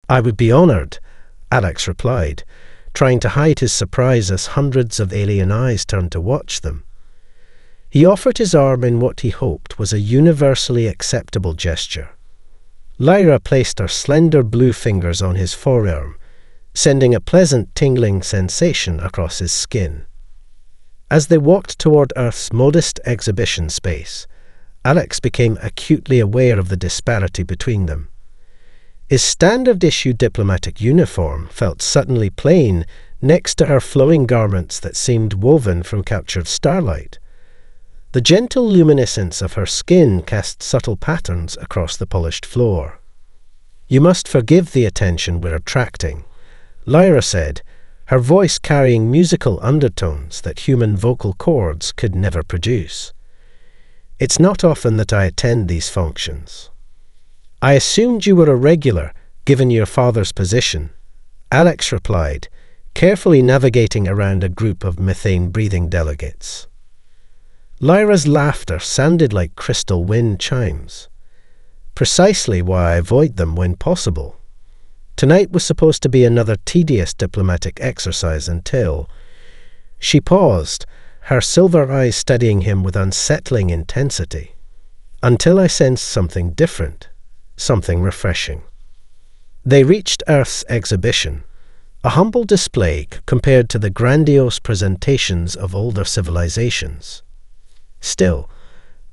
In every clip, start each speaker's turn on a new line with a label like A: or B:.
A: "I would be honored," Alex replied, trying to hide his surprise as hundreds of alien eyes turned to watch them. He offered his arm in what he hoped was a universally acceptable gesture. Lyra placed her slender blue fingers on his forearm, sending a pleasant tingling sensation across his skin. As they walked toward Earth's modest exhibition space, Alex became acutely aware of the disparity between them. His standard-issue diplomatic uniform felt suddenly plain next to her flowing garments that seemed woven from captured starlight. The gentle luminescence of her skin cast subtle patterns across the polished floor. "You must forgive the attention we're attracting," Lyra said, her voice carrying musical undertones that human vocal cords could never produce. "It's not often that I attend these functions." "I assumed you were a regular, given your father's position," Alex replied, carefully navigating around a group of methane-breathing delegates. Lyra's laughter sounded like crystal wind chimes. "Precisely why I avoid them when possible. Tonight was supposed to be another tedious diplomatic exercise until—" She paused, her silver eyes studying him with unsettling intensity. "Until I sensed something different, something refreshing." They reached Earth's exhibition, a humble display compared to the grandiose presentations of older civilizations. Still,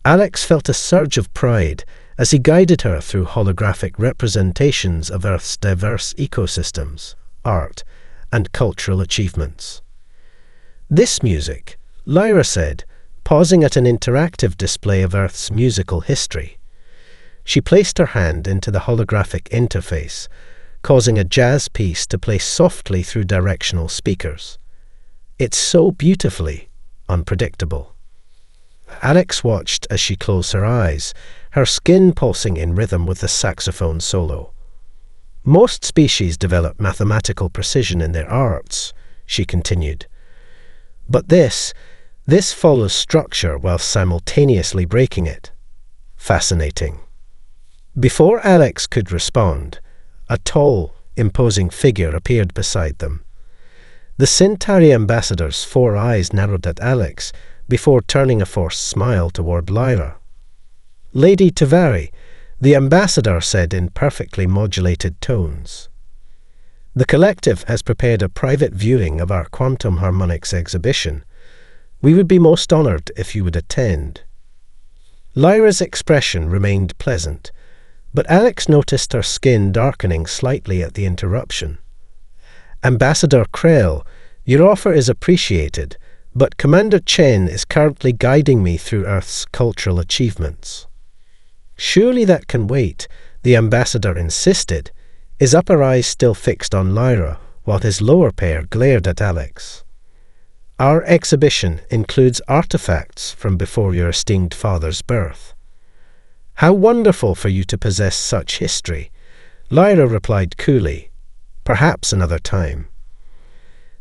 A: Alex felt a surge of pride as he guided her through holographic representations of Earth's diverse ecosystems, art, and cultural achievements. "This music," Lyra said, pausing at an interactive display of Earth's musical history. She placed her hand into the holographic interface, causing a jazz piece to play softly through directional speakers. "It's so beautifully unpredictable." Alex watched as she closed her eyes, her skin pulsing in rhythm with the saxophone solo. "Most species develop mathematical precision in their arts," she continued. "But this follows structure while simultaneously breaking it. Fascinating." Before Alex could respond, a tall, imposing figure appeared beside them. The Centauri ambassador's 4 eyes narrowed at Alex before turning a forced smile toward Lyra. "Lady Tavari," the ambassador said in perfectly modulated tones. "The collective has prepared a private viewing of our quantum harmonics exhibition. We would be most honored if you would attend." Lyra's expression remained pleasant, but Alex noticed her skin darkening slightly at the interruption. "Ambassador Krell, your offer is appreciated, but Commander Chen is currently guiding me through Earth's cultural achievements." "Surely that can wait," the ambassador insisted, his upper eyes still fixed on Lyra, while his lower pair glared at Alex. "Our exhibition includes artifacts from before your esteemed father's birth." "How wonderful for you to possess such history," Lyra replied coolly. "Perhaps another time."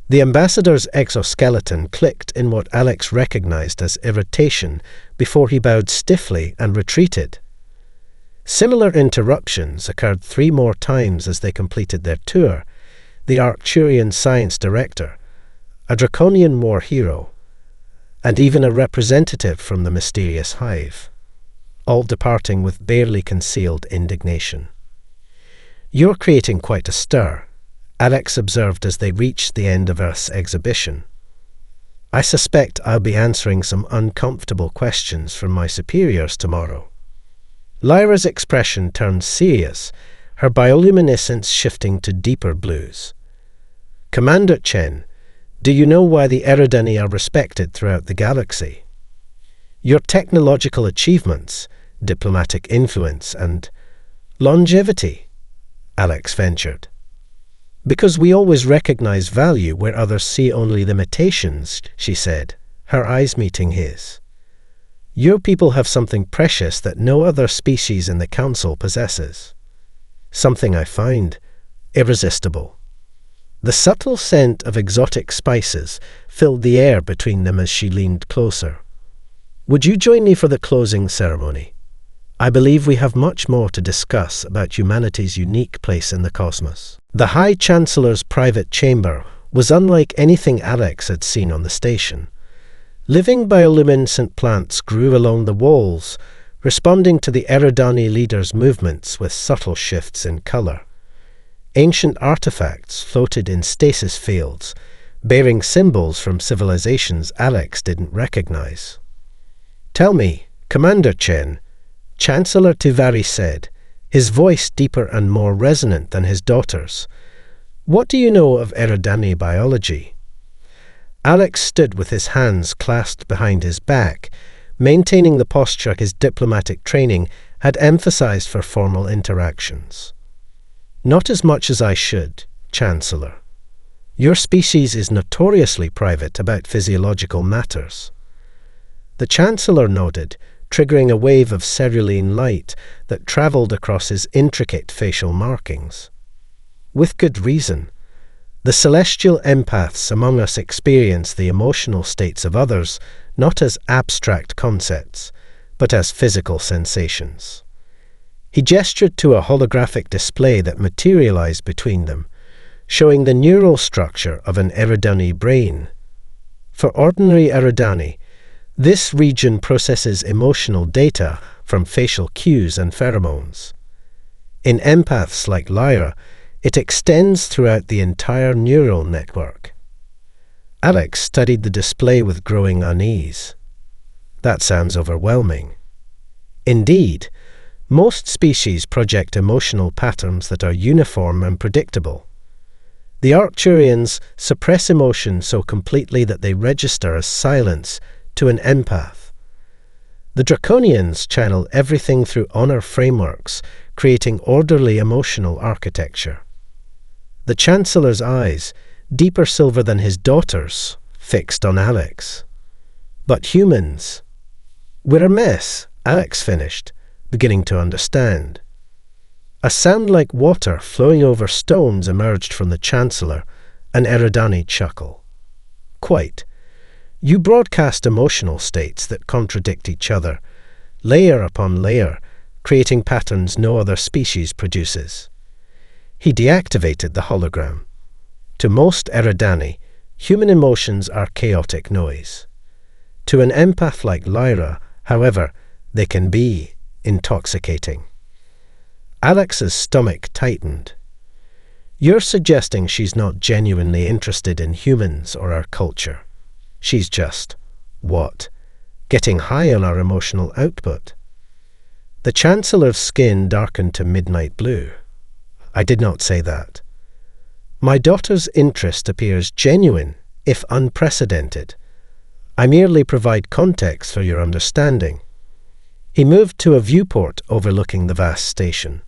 A: The ambassador's exoskeleton clicked in what Alex recognized as irritation before he bowed stiffly and retreated. Similar interruptions occurred 3 more times as they completed their tour. The Arcturian science director, a Draconian war hero, and even a representative from the mysterious hive, all departing with barely concealed indignation. "You're creating quite a stir," Alex observed as they reached the end of Earth's exhibition. "I suspect I'll be answering some uncomfortable questions from my superiors tomorrow." Lyra's expression turned serious, her bioluminescence shifting to deeper blues. "Commander Chen, do you know why the Eridani are respected throughout the galaxy? Your technological achievements, diplomatic influence, and longevity," Alex ventured. "Because we always recognize value where others see only limitations," she said, her eyes meeting his. "Your people have something precious that no other species in the Council possesses. Something I find irresistible." The subtle scent of exotic spices filled the air between them as she leaned closer. "Would you join me for the closing ceremony?" I believe we have much more to discuss about humanity's unique place in the cosmos. The High Chancellor's private chamber was unlike anything Alex had seen on the station. Living bioluminescent plants grew along the walls, responding to the Eridani leader's movements with subtle shifts in color. Ancient artifacts floated in stasis fields, bearing symbols from civilizations Alex didn't recognize. "Tell me, Commander Chen," Chancellor Tivari said, his voice deeper and more resonant than his daughter's, "what do you know of Eridani biology?" Alex stood with his hands clasped behind his back, maintaining the posture his diplomatic training had emphasized for formal interactions. "Not as much as I should, Chancellor. Your species is notoriously private about physiological matters." The Chancellor nodded, triggering a wave of cerulean light that travelled across his intricate facial markings. With good reason. The celestial empaths among us experience the emotional states of others not as abstract concepts, but as physical sensations. He gestured to a holographic display that materialized between them, showing the neural structure of an Eridani brain. For ordinary Eridani, this region processes emotional data from facial cues and pheromones. In empaths like Lyra, it extends throughout the entire neural network. Alex studied the display with growing unease. That sounds overwhelming. Indeed, most species project emotional patterns that are uniform and predictable. The Arcturians suppress emotion so completely that they register as silence to an empath. The Draconians channel everything through honor frameworks, creating orderly emotional architecture. The Chancellor's eyes, deeper silver than his daughter's, fixed on Alex. "But humans—" "We're a mess," Alex finished, beginning to understand. A sound like water flowing over stones emerged from the Chancellor, an Eridani chuckle. "Quite. You broadcast emotional states that contradict each other, layer upon layer, creating patterns no other species produces." He deactivated the hologram. To most Eridani, human emotions are chaotic noise. To an empath like Lyra, however, they can be intoxicating. Alex's stomach tightened. "You're suggesting she's not genuinely interested in humans or our culture. She's just, what? Getting high on our emotional output." The Chancellor's skin darkened to midnight blue. "I did not say that. My daughter's interest appears genuine, if unprecedented. I merely provide context for your understanding." He moved to a viewport overlooking the vast station.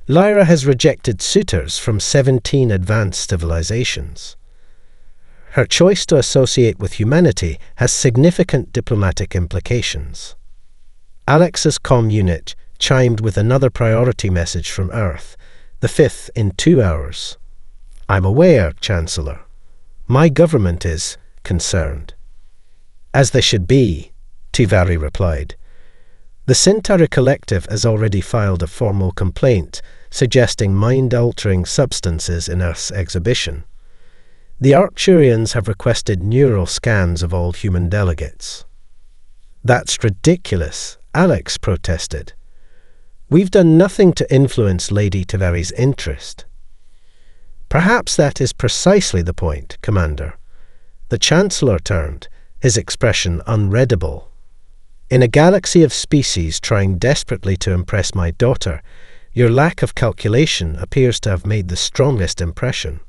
A: "Lyra has rejected suitors from 17 advanced civilizations. Her choice to associate with humanity has significant diplomatic implications." Alex's comm unit chimed with another priority message from Earth, the 5th in 2 hours. "I'm aware, Chancellor. My government is concerned." "As they should be," Tivari replied. "The Centauri Collective has already filed a formal complaint suggesting mind-altering substances in Earth's exhibition. The Arcturians have requested neural scans of all human delegates." "That's ridiculous," Alex protested. "We've done nothing to influence Lady Tivari's interest." "Perhaps that is precisely the point, Commander." The Chancellor turned, his expression unreadable. "In a galaxy of species trying desperately to impress my daughter, your lack of calculation appears to have made the strongest impression."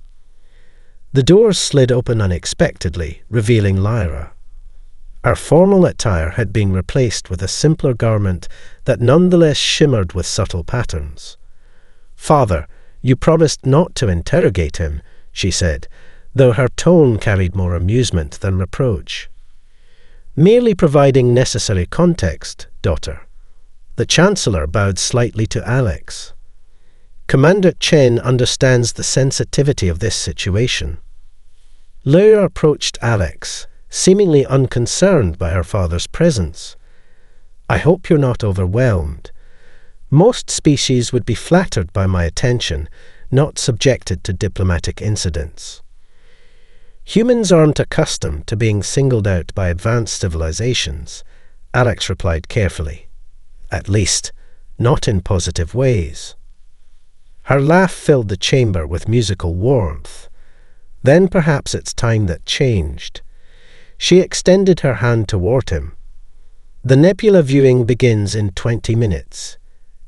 A: The doors slid open unexpectedly, revealing Lyra. Her formal attire had been replaced with a simpler garment that nonetheless shimmered with subtle patterns. "Father, you promised not to interrogate him," she said, though her tone carried more amusement than reproach. "Merely providing necessary context, daughter." The Chancellor bowed slightly to Alex. "Commander Chen understands the sensitivity of this situation." Lyra approached Alex, seemingly unconcerned by her father's presence. I hope you're not overwhelmed. Most species would be flattered by my attention, not subjected to diplomatic incidents. Humans aren't accustomed to being singled out by advanced civilizations, Alex replied carefully. At least, not in positive ways. Her laugh filled the chamber with musical warmth. Then perhaps it's time that changed. She extended her hand toward him. The nebula viewing begins in 20 minutes.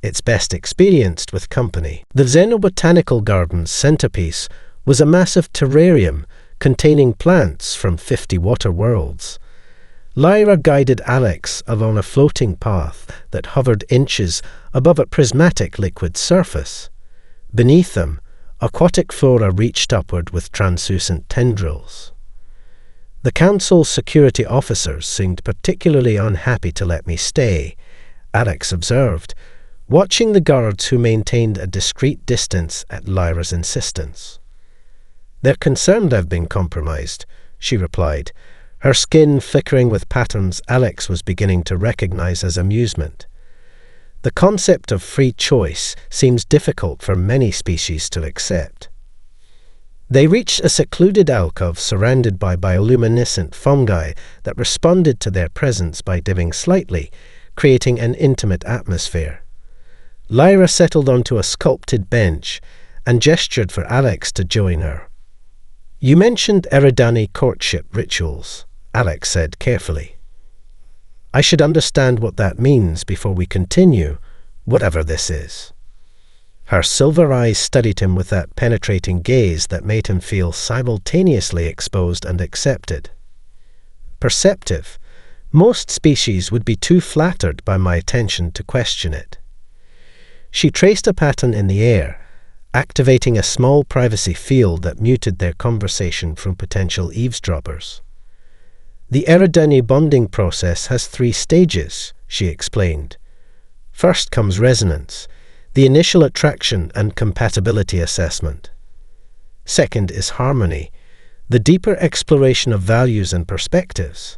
A: It's best experienced with company. The Xenobotanical Garden's centerpiece was a massive terrarium containing plants from 50 water worlds. Lyra guided Alex along a floating path that hovered inches above a prismatic liquid surface. Beneath them, aquatic flora reached upward with translucent tendrils. The council's security officers seemed particularly unhappy to let me stay, Alex observed, watching the guards who maintained a discreet distance at Lyra's insistence. They're concerned I've been compromised, she replied, her skin flickering with patterns Alex was beginning to recognize as amusement. The concept of free choice seems difficult for many species to accept. They reached a secluded alcove surrounded by bioluminescent fungi that responded to their presence by dimming slightly, creating an intimate atmosphere. Lyra settled onto a sculpted bench and gestured for Alex to join her. You mentioned Eridani courtship rituals, Alex said carefully. I should understand what that means before we continue, whatever this is. Her silver eyes studied him with that penetrating gaze that made him feel simultaneously exposed and accepted. Perceptive, most species would be too flattered by my attention to question it. She traced a pattern in the air, activating a small privacy field that muted their conversation from potential eavesdroppers. The Eridani bonding process has 3 stages, she explained. First comes resonance, the initial attraction and compatibility assessment. Second is harmony, the deeper exploration of values and perspectives.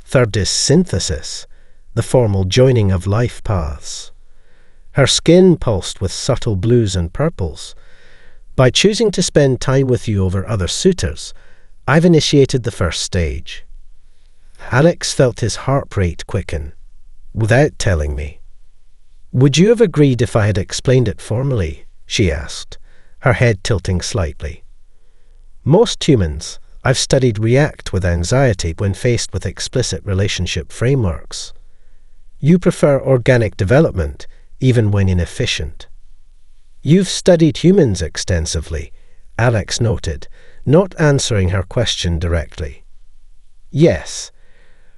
A: Third is synthesis, the formal joining of life paths. Her skin pulsed with subtle blues and purples. By choosing to spend time with you over other suitors, I've initiated the first stage. Alex felt his heart rate quicken, without telling me. Would you have agreed if I had explained it formally? She asked, her head tilting slightly. Most humans, I've studied, react with anxiety when faced with explicit relationship frameworks. You prefer organic development, even when inefficient. You've studied humans extensively, Alex noted, not answering her question directly. Yes.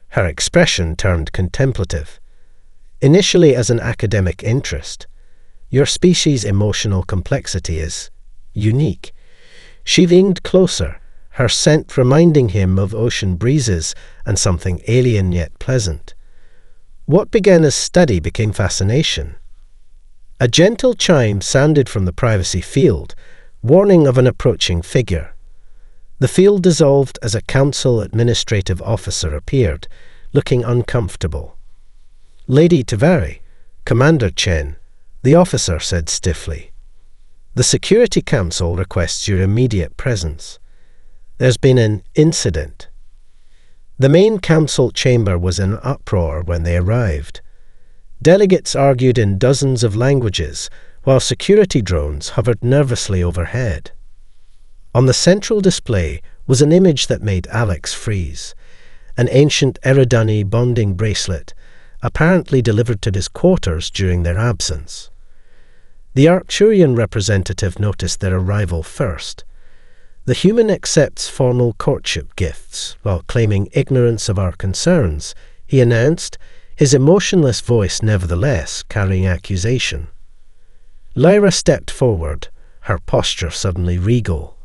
A: Her expression turned contemplative. Initially as an academic interest, your species' emotional complexity is unique. She leaned closer, her scent reminding him of ocean breezes and something alien yet pleasant. What began as study became fascination. A gentle chime sounded from the privacy field, warning of an approaching figure. The field dissolved as a council administrative officer appeared, looking uncomfortable. Lady Tavari, Commander Chen, the officer said stiffly. The Security Council requests your immediate presence. There's been an incident. The main council chamber was in uproar when they arrived. Delegates argued in dozens of languages, while security drones hovered nervously overhead. On the central display was an image that made Alex freeze, an ancient Eridani bonding bracelet, apparently delivered to his quarters during their absence. The Arcturian representative noticed their arrival first. The human accepts formal courtship gifts, while claiming ignorance of our concerns, he announced, his emotionless voice nevertheless carrying accusation. Lyra stepped forward, her posture suddenly regal.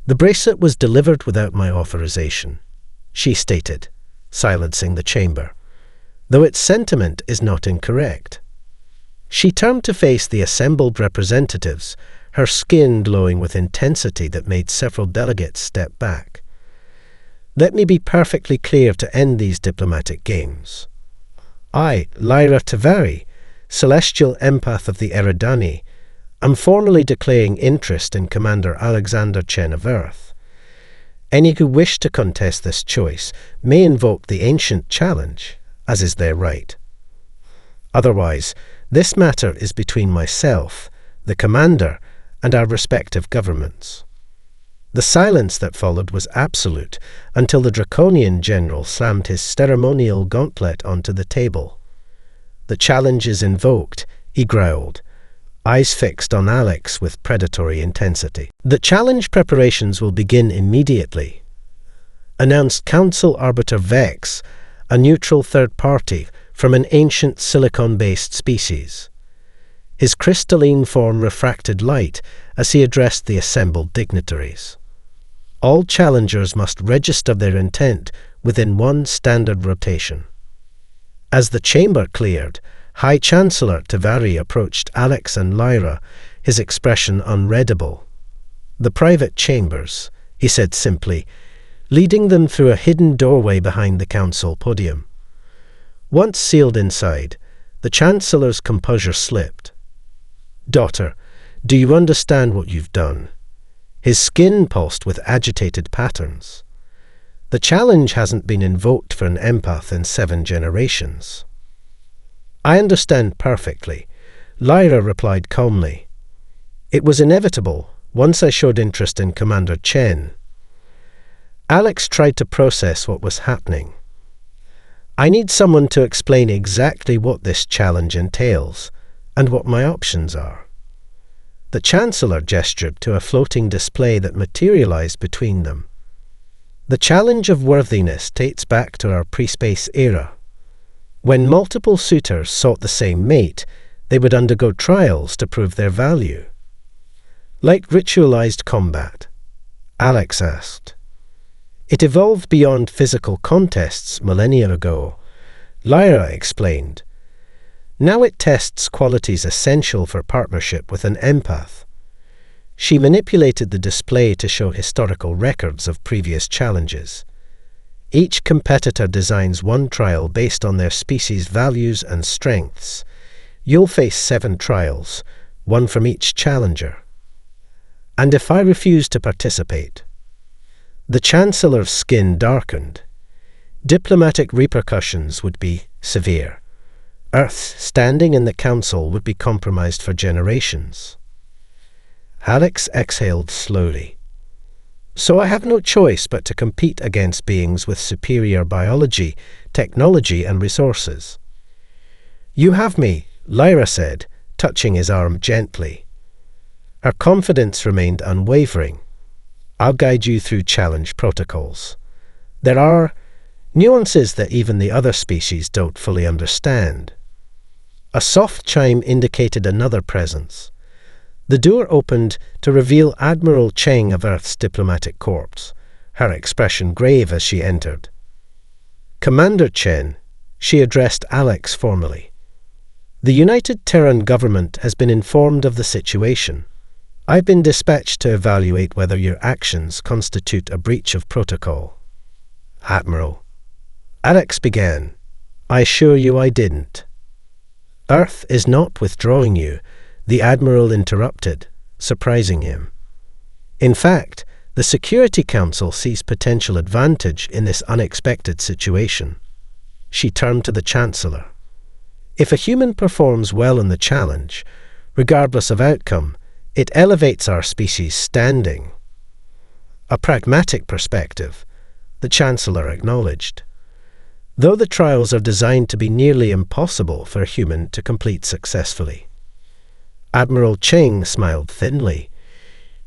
A: The bracelet was delivered without my authorization, she stated, silencing the chamber, though its sentiment is not incorrect. She turned to face the assembled representatives, her skin glowing with intensity that made several delegates step back. Let me be perfectly clear to end these diplomatic games. I, Lyra Tavari, celestial empath of the Eridani, am formally declaring interest in Commander Alexander Chen of Earth. Any who wish to contest this choice may invoke the ancient challenge, as is their right. Otherwise, this matter is between myself, the Commander, and our respective governments. The silence that followed was absolute until the Draconian general slammed his ceremonial gauntlet onto the table. The challenge is invoked, he growled, eyes fixed on Alex with predatory intensity. The challenge preparations will begin immediately, announced Council Arbiter Vex, a neutral third party from an ancient silicon-based species. His crystalline form refracted light as he addressed the assembled dignitaries. All challengers must register their intent within one standard rotation. As the chamber cleared, High Chancellor Tavari approached Alex and Lyra, his expression unreadable. "The private chambers," he said simply, leading them through a hidden doorway behind the council podium. Once sealed inside, the Chancellor's composure slipped. "Daughter, do you understand what you've done?" His skin pulsed with agitated patterns. "The challenge hasn't been invoked for an empath in 7 generations. "I understand perfectly," Lyra replied calmly. "It was inevitable once I showed interest in Commander Chen." Alex tried to process what was happening. "I need someone to explain exactly what this challenge entails and what my options are." The Chancellor gestured to a floating display that materialized between them. "The challenge of worthiness dates back to our pre-space era. When multiple suitors sought the same mate, they would undergo trials to prove their value." "Like ritualized combat?" Alex asked. "It evolved beyond physical contests millennia ago," Lyra explained. "Now it tests qualities essential for partnership with an empath." She manipulated the display to show historical records of previous challenges. Each competitor designs one trial based on their species' values and strengths. You'll face 7 trials, one from each challenger. "And if I refuse to participate?" The Chancellor's skin darkened. "Diplomatic repercussions would be severe. Earth's standing in the Council would be compromised for generations." Alex exhaled slowly. "So I have no choice but to compete against beings with superior biology, technology, and resources." "You have me," Lyra said, touching his arm gently. Her confidence remained unwavering. "I'll guide you through challenge protocols. There are nuances that even the other species don't fully understand." A soft chime indicated another presence. The door opened to reveal Admiral Cheng of Earth's diplomatic corps, her expression grave as she entered. "Commander Chen," she addressed Alex formally. "The United Terran government has been informed of the situation. I've been dispatched to evaluate whether your actions constitute a breach of protocol." "Admiral," Alex began, "I assure you I didn't." "Earth is not withdrawing you," the Admiral interrupted, surprising him. "In fact, the Security Council sees potential advantage in this unexpected situation." She turned to the Chancellor. "If a human performs well in the challenge, regardless of outcome, it elevates our species' standing." "A pragmatic perspective," the Chancellor acknowledged. "Though the trials are designed to be nearly impossible for a human to complete successfully." Admiral Cheng smiled thinly.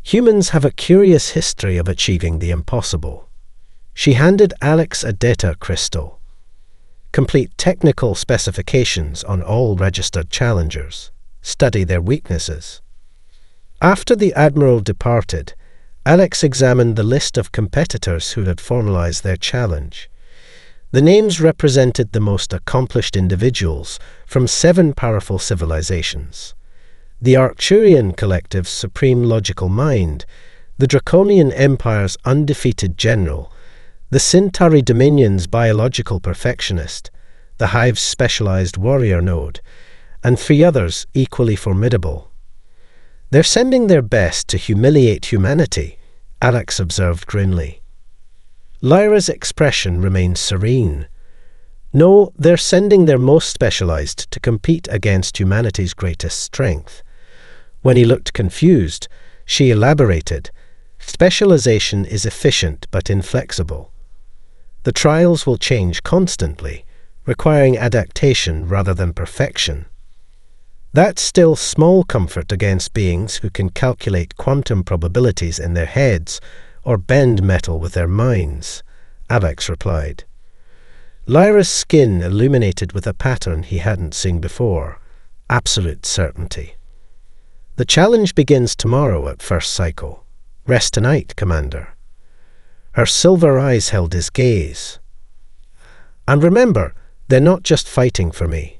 A: "Humans have a curious history of achieving the impossible." She handed Alex a data crystal. "Complete technical specifications on all registered challengers. Study their weaknesses." After the Admiral departed, Alex examined the list of competitors who had formalized their challenge. The names represented the most accomplished individuals from 7 powerful civilizations: the Arcturian Collective's supreme logical mind, the Draconian Empire's undefeated general, the Centauri Dominion's biological perfectionist, the Hive's specialized warrior node, and 3 others equally formidable. "They're sending their best to humiliate humanity," Alex observed grimly. Lyra's expression remained serene. "No, they're sending their most specialized to compete against humanity's greatest strength." When he looked confused, she elaborated, "Specialization is efficient but inflexible. The trials will change constantly, requiring adaptation rather than perfection. That's still small comfort against beings who can calculate quantum probabilities in their heads or bend metal with their minds," Alex replied. Lyra's skin illuminated with a pattern he hadn't seen before: absolute certainty. "The challenge begins tomorrow at first cycle. Rest tonight, Commander." Her silver eyes held his gaze. "And remember, they're not just fighting for me.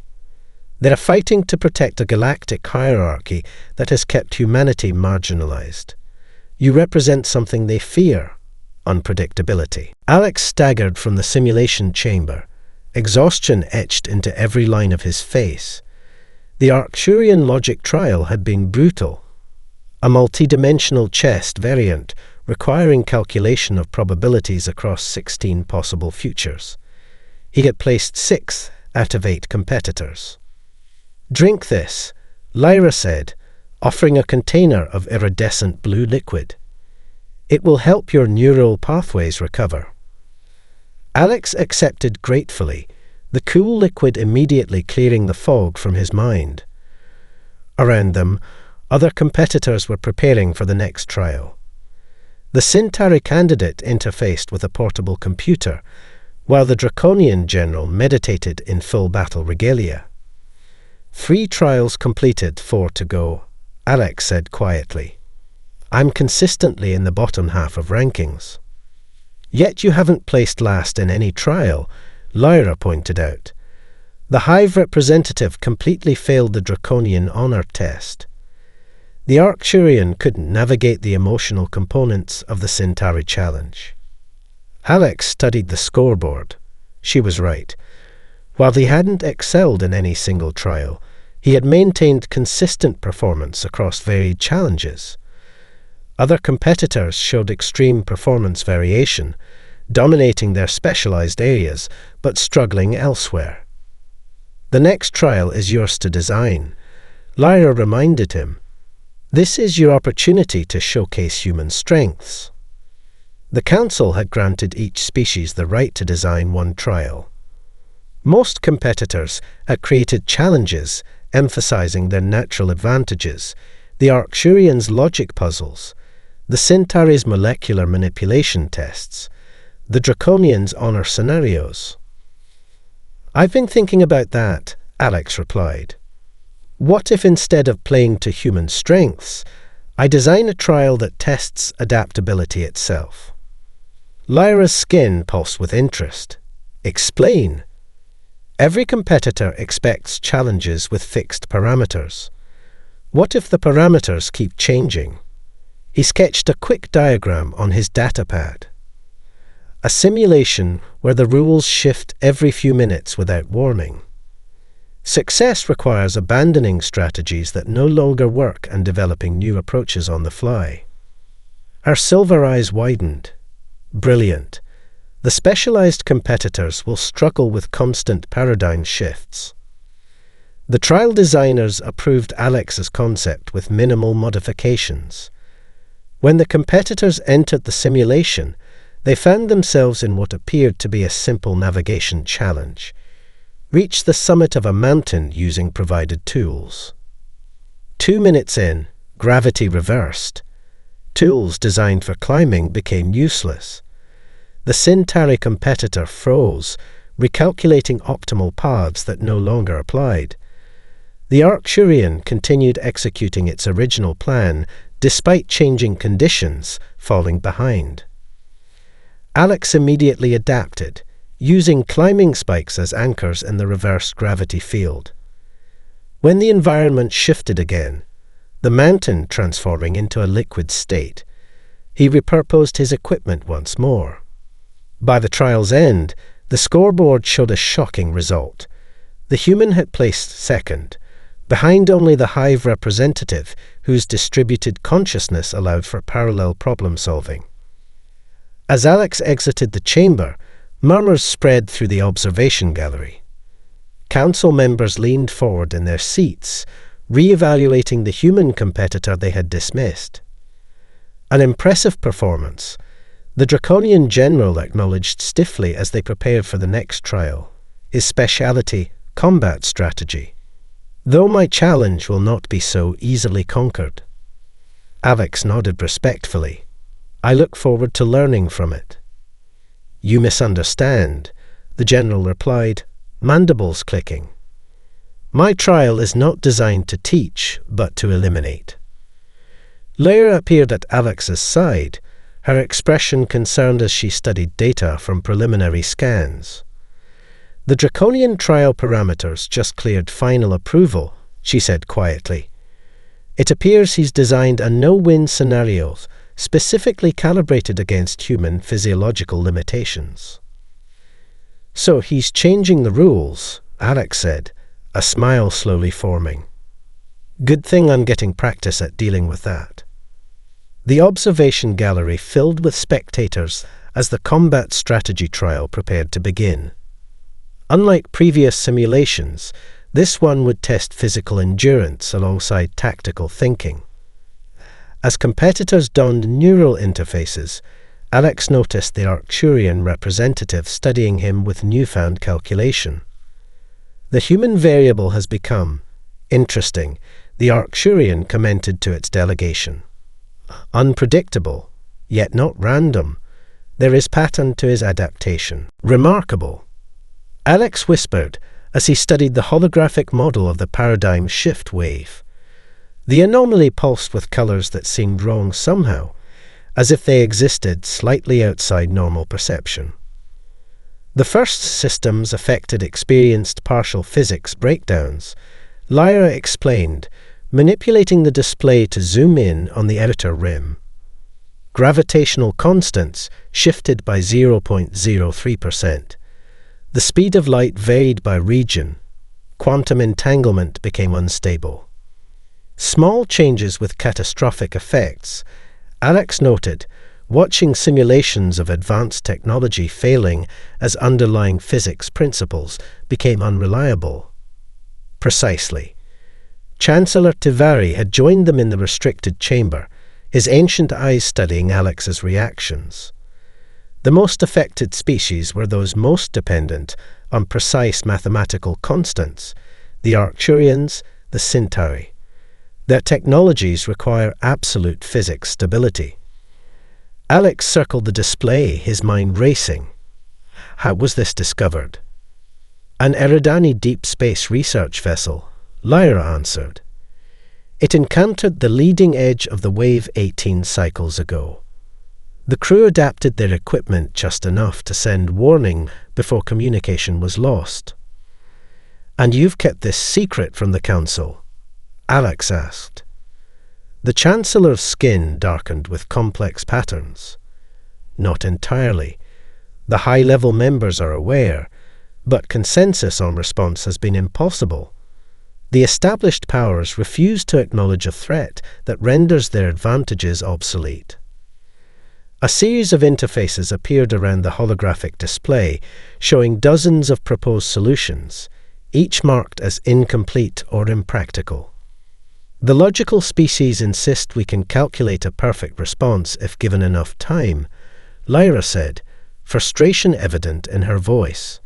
A: They're fighting to protect a galactic hierarchy that has kept humanity marginalized. You represent something they fear: unpredictability." Alex staggered from the simulation chamber, exhaustion etched into every line of his face. The Arcturian logic trial had been brutal. A multi-dimensional chess variant requiring calculation of probabilities across 16 possible futures. He had placed 6th out of 8 competitors. "Drink this," Lyra said, offering a container of iridescent blue liquid. "It will help your neural pathways recover." Alex accepted gratefully, the cool liquid immediately clearing the fog from his mind. Around them, other competitors were preparing for the next trial. The Centauri candidate interfaced with a portable computer, while the Draconian general meditated in full battle regalia. 3 trials completed, 4 to go, Alex said quietly. "I'm consistently in the bottom half of rankings." "Yet you haven't placed last in any trial," Lyra pointed out. "The Hive representative completely failed the Draconian honor test. The Arcturian couldn't navigate the emotional components of the Centauri challenge." Alex studied the scoreboard. She was right. While he hadn't excelled in any single trial, he had maintained consistent performance across varied challenges. Other competitors showed extreme performance variation, dominating their specialized areas but struggling elsewhere. "The next trial is yours to design," Lyra reminded him. "This is your opportunity to showcase human strengths." The Council had granted each species the right to design one trial. Most competitors had created challenges emphasizing their natural advantages, the Arcturians' logic puzzles, the Centauri's molecular manipulation tests, the Draconians' honor scenarios. "I've been thinking about that," Alex replied. "What if instead of playing to human strengths, I design a trial that tests adaptability itself?" Lyra's skin pulsed with interest. "Explain." "Every competitor expects challenges with fixed parameters. What if the parameters keep changing?" He sketched a quick diagram on his datapad. "A simulation where the rules shift every few minutes without warning. Success requires abandoning strategies that no longer work and developing new approaches on the fly." Her silver eyes widened. "Brilliant. The specialized competitors will struggle with constant paradigm shifts." The trial designers approved Alex's concept with minimal modifications. When the competitors entered the simulation, they found themselves in what appeared to be a simple navigation challenge. Reach the summit of a mountain using provided tools. 2 minutes in, gravity reversed. Tools designed for climbing became useless. The Centauri competitor froze, recalculating optimal paths that no longer applied. The Arcturian continued executing its original plan despite changing conditions, falling behind. Alex immediately adapted, using climbing spikes as anchors in the reversed gravity field. When the environment shifted again, the mountain transforming into a liquid state, he repurposed his equipment once more. By the trial's end, The scoreboard showed a shocking result. The human had placed second, behind only the hive representative, whose distributed consciousness allowed for parallel problem-solving. As Alex exited the chamber, murmurs spread through the observation gallery. Council members leaned forward in their seats, re-evaluating the human competitor they had dismissed. An impressive performance, the Draconian general acknowledged stiffly as they prepared for the next trial, his speciality, combat strategy. Though my challenge will not be so easily conquered. Alex nodded respectfully. I look forward to learning from it. You misunderstand, the general replied, mandibles clicking. My trial is not designed to teach, but to eliminate. Lyra appeared at Alex's side, her expression concerned as she studied data from preliminary scans. The Draconian trial parameters just cleared final approval, she said quietly. It appears he's designed a no-win scenario specifically calibrated against human physiological limitations. So he's changing the rules, Alex said, a smile slowly forming. Good thing I'm getting practice at dealing with that. The observation gallery filled with spectators as the combat strategy trial prepared to begin. Unlike previous simulations, this one would test physical endurance alongside tactical thinking. As competitors donned neural interfaces, Alex noticed the Arcturian representative studying him with newfound calculation. The human variable has become interesting, the Arcturian commented to its delegation. Unpredictable, yet not random. There is pattern to his adaptation. Remarkable. Alex whispered as he studied the holographic model of the paradigm shift wave. The anomaly pulsed with colors that seemed wrong somehow, as if they existed slightly outside normal perception. The first systems affected experienced partial physics breakdowns, Lyra explained, manipulating the display to zoom in on the outer rim. Gravitational constants shifted by 0.03%. The speed of light varied by region. Quantum entanglement became unstable. Small changes with catastrophic effects, Alex noted, watching simulations of advanced technology failing as underlying physics principles became unreliable. Precisely. Chancellor Tyranny had joined them in the restricted chamber, his ancient eyes studying Alex's reactions. The most affected species were those most dependent on precise mathematical constants, the Arcturians, the Centauri. Their technologies require absolute physics stability. Alex circled the display, his mind racing. How was this discovered? An Eridani deep space research vessel, Lyra answered. It encountered the leading edge of the wave 18 cycles ago. The crew adapted their equipment just enough to send warning before communication was lost. And you've kept this secret from the Council? Alex asked. The Chancellor's skin darkened with complex patterns. Not entirely. The high-level members are aware, but consensus on response has been impossible. The established powers refuse to acknowledge a threat that renders their advantages obsolete. A series of interfaces appeared around the holographic display, showing dozens of proposed solutions, each marked as incomplete or impractical. The logical species insist we can calculate a perfect response if given enough time, Lyra said, frustration evident in her voice.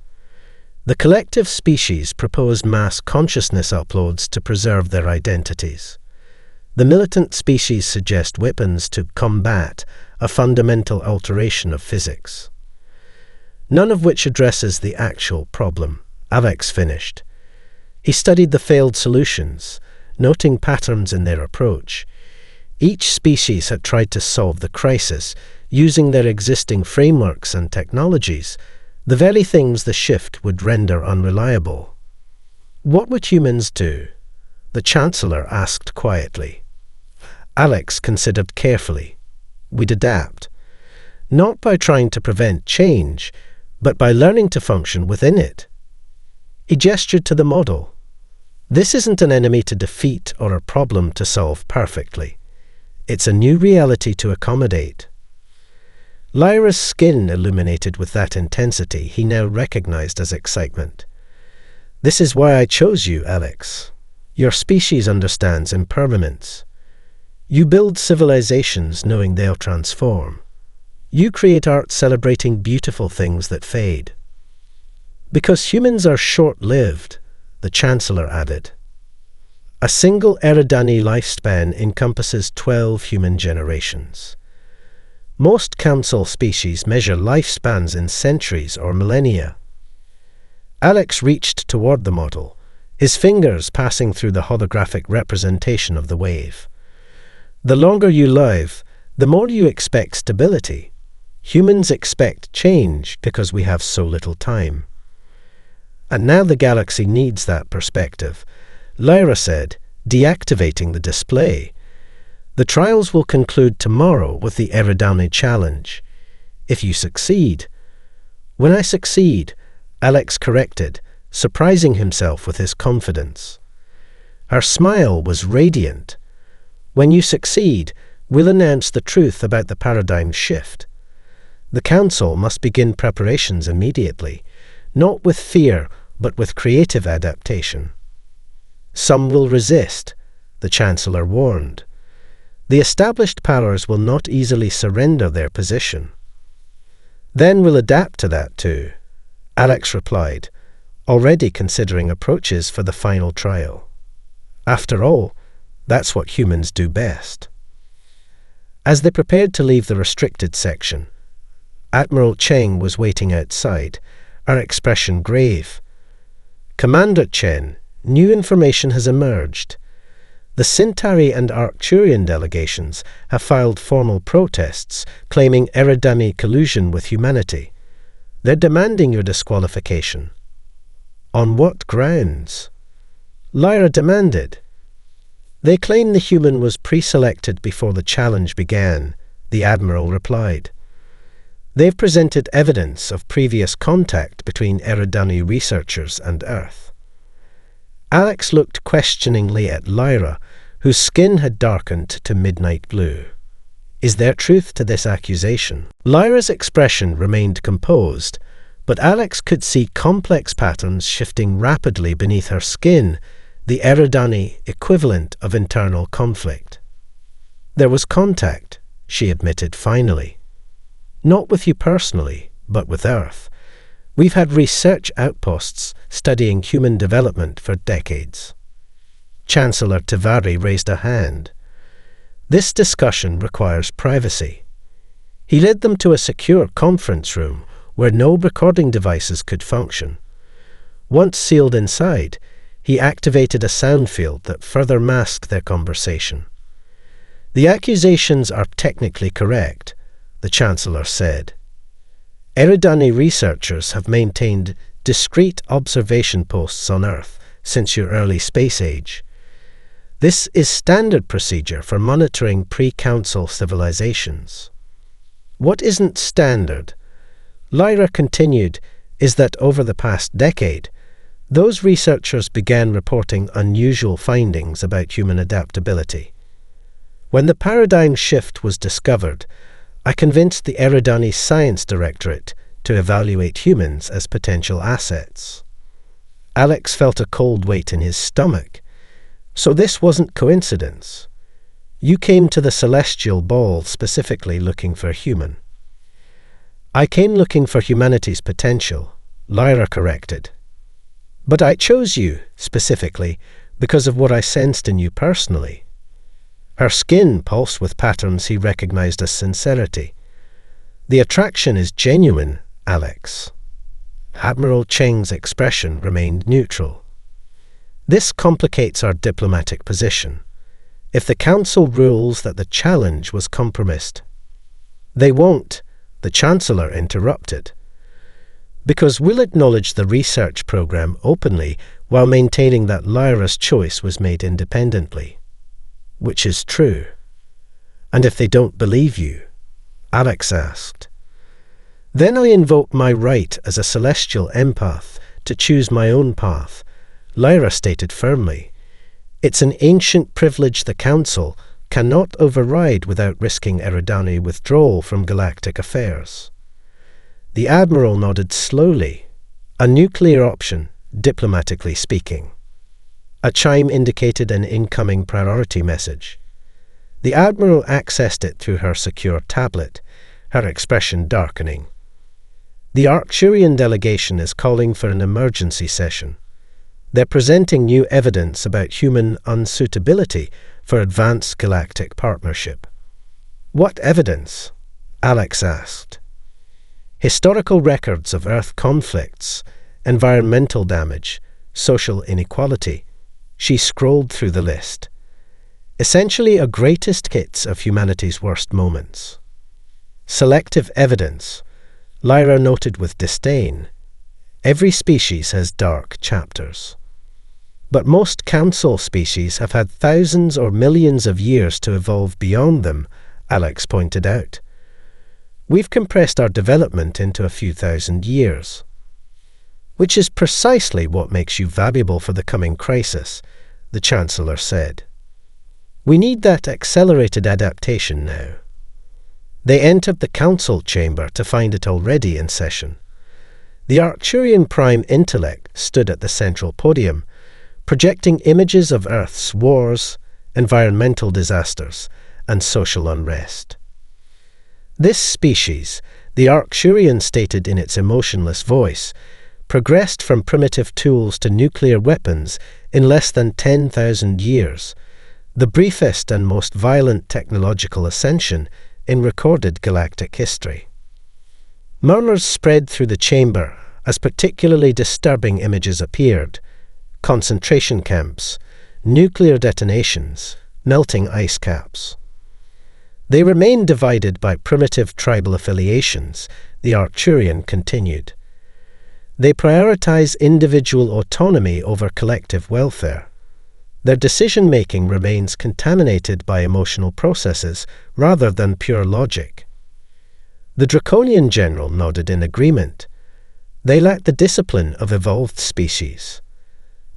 A: The collective species proposed mass consciousness uploads to preserve their identities. The militant species suggest weapons to combat a fundamental alteration of physics. None of which addresses the actual problem, Alex finished. He studied the failed solutions, noting patterns in their approach. Each species had tried to solve the crisis using their existing frameworks and technologies, the very things the shift would render unreliable. What would humans do? The Chancellor asked quietly. Alex considered carefully. We'd adapt. Not by trying to prevent change, but by learning to function within it. He gestured to the model. This isn't an enemy to defeat or a problem to solve perfectly. It's a new reality to accommodate. Lyra's skin illuminated with that intensity he now recognized as excitement. This is why I chose you, Alex. Your species understands impermanence. You build civilizations knowing they'll transform. You create art celebrating beautiful things that fade. Because humans are short-lived, the Chancellor added. A single Eridani lifespan encompasses 12 human generations. Most council species measure lifespans in centuries or millennia. Alex reached toward the model, his fingers passing through the holographic representation of the wave. The longer you live, the more you expect stability. Humans expect change because we have so little time. And now the galaxy needs that perspective, Lyra said, deactivating the display. The trials will conclude tomorrow with the Eridani challenge. If you succeed. When I succeed, Alex corrected, surprising himself with his confidence. Her smile was radiant. When you succeed, we'll announce the truth about the paradigm shift. The Council must begin preparations immediately, not with fear, but with creative adaptation. Some will resist, the Chancellor warned. The established powers will not easily surrender their position. Then we'll adapt to that too, Alex replied, already considering approaches for the final trial. After all, that's what humans do best. As they prepared to leave the restricted section, Admiral Cheng was waiting outside, her expression grave. Commander Chen, new information has emerged. The Centauri and Arcturian delegations have filed formal protests claiming Eridani collusion with humanity. They're demanding your disqualification. On what grounds? Lyra demanded. They claim the human was pre-selected before the challenge began, the Admiral replied. They've presented evidence of previous contact between Eridani researchers and Earth. Alex looked questioningly at Lyra, whose skin had darkened to midnight blue. Is there truth to this accusation? Lyra's expression remained composed, but Alex could see complex patterns shifting rapidly beneath her skin, the Eridani equivalent of internal conflict. There was contact, she admitted finally. Not with you personally, but with Earth. We've had research outposts studying human development for decades. Chancellor Tivari raised a hand. This discussion requires privacy. He led them to a secure conference room where no recording devices could function. Once sealed inside, he activated a sound field that further masked their conversation. The accusations are technically correct, the Chancellor said. Eridani researchers have maintained discrete observation posts on Earth since your early space age. This is standard procedure for monitoring pre-Council civilizations. What isn't standard, Lyra continued, is that over the past decade, those researchers began reporting unusual findings about human adaptability. When the paradigm shift was discovered, I convinced the Eridani Science Directorate to evaluate humans as potential assets. Alex felt a cold weight in his stomach. So this wasn't coincidence. You came to the Celestial Ball specifically looking for human. I came looking for humanity's potential, Lyra corrected. But I chose you, specifically, because of what I sensed in you personally. Her skin pulsed with patterns he recognized as sincerity. The attraction is genuine, Alex. Admiral Cheng's expression remained neutral. This complicates our diplomatic position. If the Council rules that the challenge was compromised, they won't, the Chancellor interrupted. Because we'll acknowledge the research program openly while maintaining that Lyra's choice was made independently. Which is true. And if they don't believe you? Alex asked. Then I invoke my right as a celestial empath to choose my own path, Lyra stated firmly. It's an ancient privilege the Council cannot override without risking Eridani withdrawal from galactic affairs. The Admiral nodded slowly. A nuclear option, diplomatically speaking. A chime indicated an incoming priority message. The Admiral accessed it through her secure tablet, her expression darkening. The Arcturian delegation is calling for an emergency session. They're presenting new evidence about human unsuitability for advanced galactic partnership. What evidence? Alex asked. Historical records of Earth conflicts, environmental damage, social inequality. She scrolled through the list. Essentially a greatest hits of humanity's worst moments. Selective evidence, Lyra noted with disdain. Every species has dark chapters. But most council species have had thousands or millions of years to evolve beyond them, Alex pointed out. We've compressed our development into a few thousand years. Which is precisely what makes you valuable for the coming crisis, the Chancellor said. We need that accelerated adaptation now. They entered the council chamber to find it already in session. The Arcturian Prime Intellect stood at the central podium, projecting images of Earth's wars, environmental disasters, and social unrest. This species, the Arcturian stated in its emotionless voice, progressed from primitive tools to nuclear weapons in less than 10,000 years, the briefest and most violent technological ascension in recorded galactic history. Murmurs spread through the chamber as particularly disturbing images appeared: concentration camps, nuclear detonations, melting ice caps. They remain divided by primitive tribal affiliations, the Arcturian continued. They prioritize individual autonomy over collective welfare. Their decision-making remains contaminated by emotional processes rather than pure logic. The Draconian general nodded in agreement. They lack the discipline of evolved species.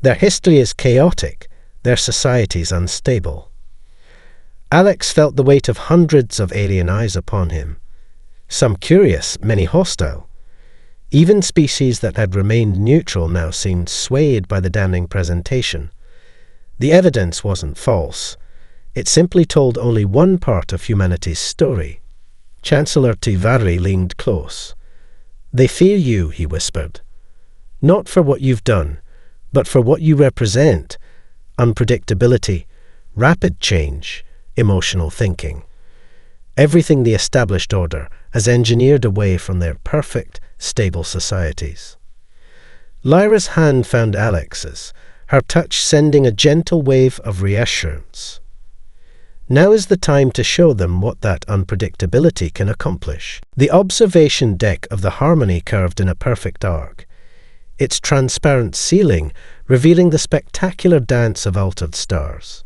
A: Their history is chaotic, their societies unstable. Alex felt the weight of hundreds of alien eyes upon him. Some curious, many hostile. Even species that had remained neutral now seemed swayed by the damning presentation. The evidence wasn't false. It simply told only one part of humanity's story. Chancellor Tivari leaned close. They fear you, he whispered. Not for what you've done, but for what you represent. Unpredictability, rapid change, emotional thinking. Everything the established order has engineered away from their perfect, stable societies. Lyra's hand found Alex's, her touch sending a gentle wave of reassurance. Now is the time to show them what that unpredictability can accomplish. The observation deck of the Harmony curved in a perfect arc, its transparent ceiling revealing the spectacular dance of altered stars.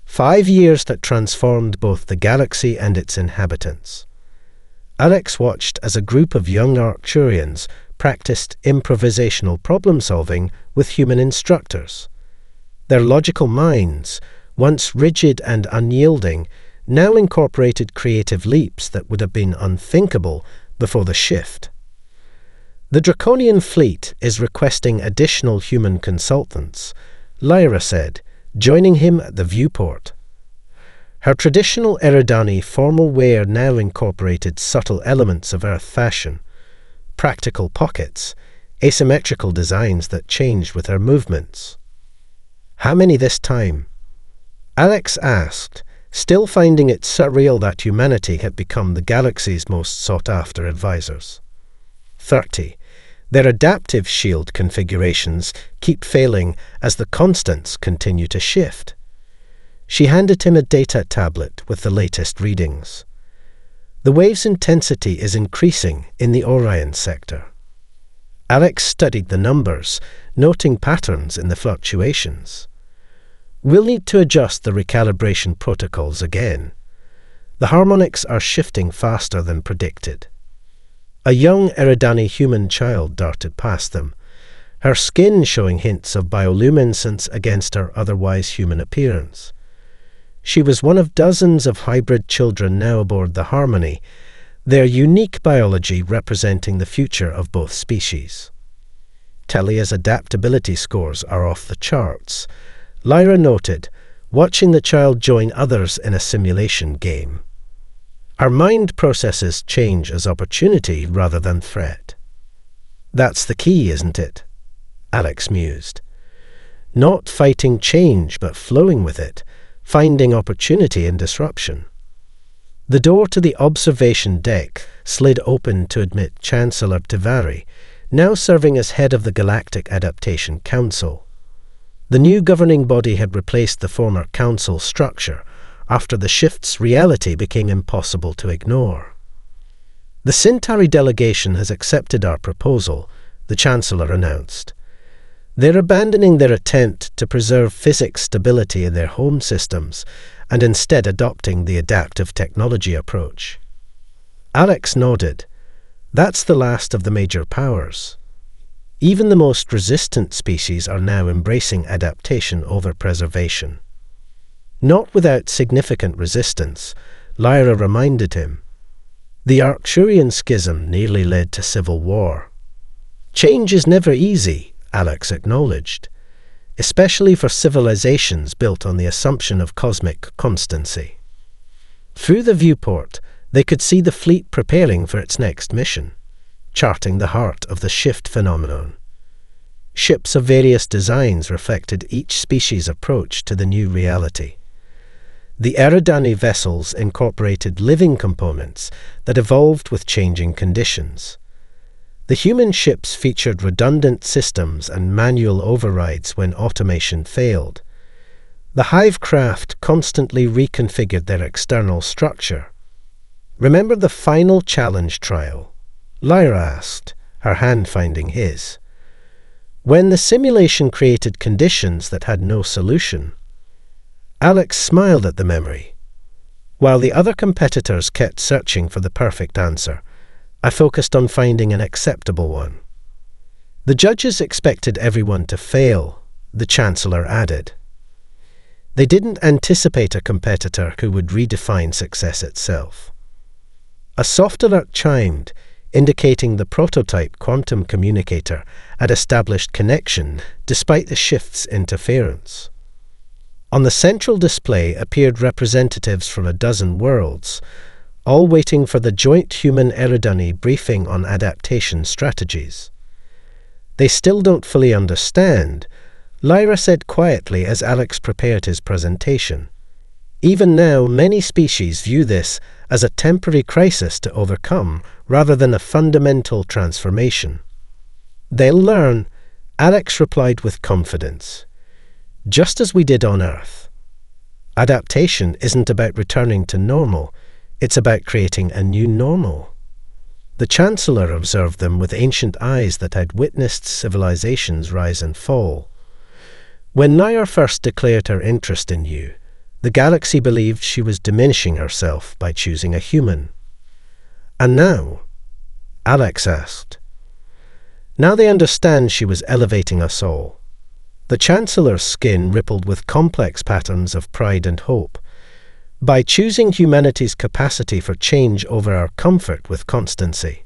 A: 5 years that transformed both the galaxy and its inhabitants. Alex watched as a group of young Arcturians practiced improvisational problem-solving with human instructors. Their logical minds, once rigid and unyielding, now incorporated creative leaps that would have been unthinkable before the shift. The Draconian fleet is requesting additional human consultants, Lyra said, joining him at the viewport. Her traditional Eridani formal wear now incorporated subtle elements of Earth fashion, practical pockets, asymmetrical designs that changed with her movements. How many this time? Alex asked, still finding it surreal that humanity had become the galaxy's most sought-after advisors. 30. Their adaptive shield configurations keep failing as the constants continue to shift. She handed him a data tablet with the latest readings. The wave's intensity is increasing in the Orion sector. Alex studied the numbers, noting patterns in the fluctuations. We'll need to adjust the recalibration protocols again. The harmonics are shifting faster than predicted. A young Eridani human child darted past them, her skin showing hints of bioluminescence against her otherwise human appearance. She was one of dozens of hybrid children now aboard the Harmony, their unique biology representing the future of both species. Telia's adaptability scores are off the charts, Lyra noted, watching the child join others in a simulation game. Our mind processes change as opportunity rather than threat. That's the key, isn't it? Alex mused. Not fighting change, but flowing with it, finding opportunity in disruption. The door to the observation deck slid open to admit Chancellor Tivari, now serving as head of the Galactic Adaptation Council. The new governing body had replaced the former council structure after the shift's reality became impossible to ignore. The Centauri delegation has accepted our proposal, the Chancellor announced. They're abandoning their attempt to preserve physics stability in their home systems and instead adopting the adaptive technology approach. Alex nodded. That's the last of the major powers. Even the most resistant species are now embracing adaptation over preservation. Not without significant resistance, Lyra reminded him. The Arcturian schism nearly led to civil war. Change is never easy, Alex acknowledged, especially for civilizations built on the assumption of cosmic constancy. Through the viewport, they could see the fleet preparing for its next mission, charting the heart of the shift phenomenon. Ships of various designs reflected each species' approach to the new reality. The Eridani vessels incorporated living components that evolved with changing conditions. The human ships featured redundant systems and manual overrides when automation failed. The hive craft constantly reconfigured their external structure. Remember the final challenge trial? Lyra asked, her hand finding his. When the simulation created conditions that had no solution. Alex smiled at the memory. While the other competitors kept searching for the perfect answer, I focused on finding an acceptable one. The judges expected everyone to fail, the Chancellor added. They didn't anticipate a competitor who would redefine success itself. A soft alert chimed, indicating the prototype quantum communicator had established connection despite the shift's interference. On the central display appeared representatives from a dozen worlds, all waiting for the joint human-Eridani briefing on adaptation strategies. They still don't fully understand, Lyra said quietly as Alex prepared his presentation. Even now, many species view this as a temporary crisis to overcome rather than a fundamental transformation. They'll learn, Alex replied with confidence. Just as we did on Earth. Adaptation isn't about returning to normal, it's about creating a new normal. The Chancellor observed them with ancient eyes that had witnessed civilizations rise and fall. When Lyra first declared her interest in you, the galaxy believed she was diminishing herself by choosing a human. And now? Alex asked. Now they understand she was elevating us all. The Chancellor's skin rippled with complex patterns of pride and hope. By choosing humanity's capacity for change over our comfort with constancy.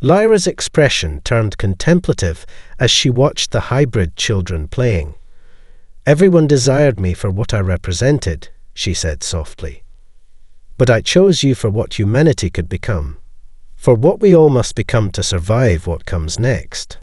A: Lyra's expression turned contemplative as she watched the hybrid children playing. Everyone desired me for what I represented, she said softly. But I chose you for what humanity could become, for what we all must become to survive what comes next.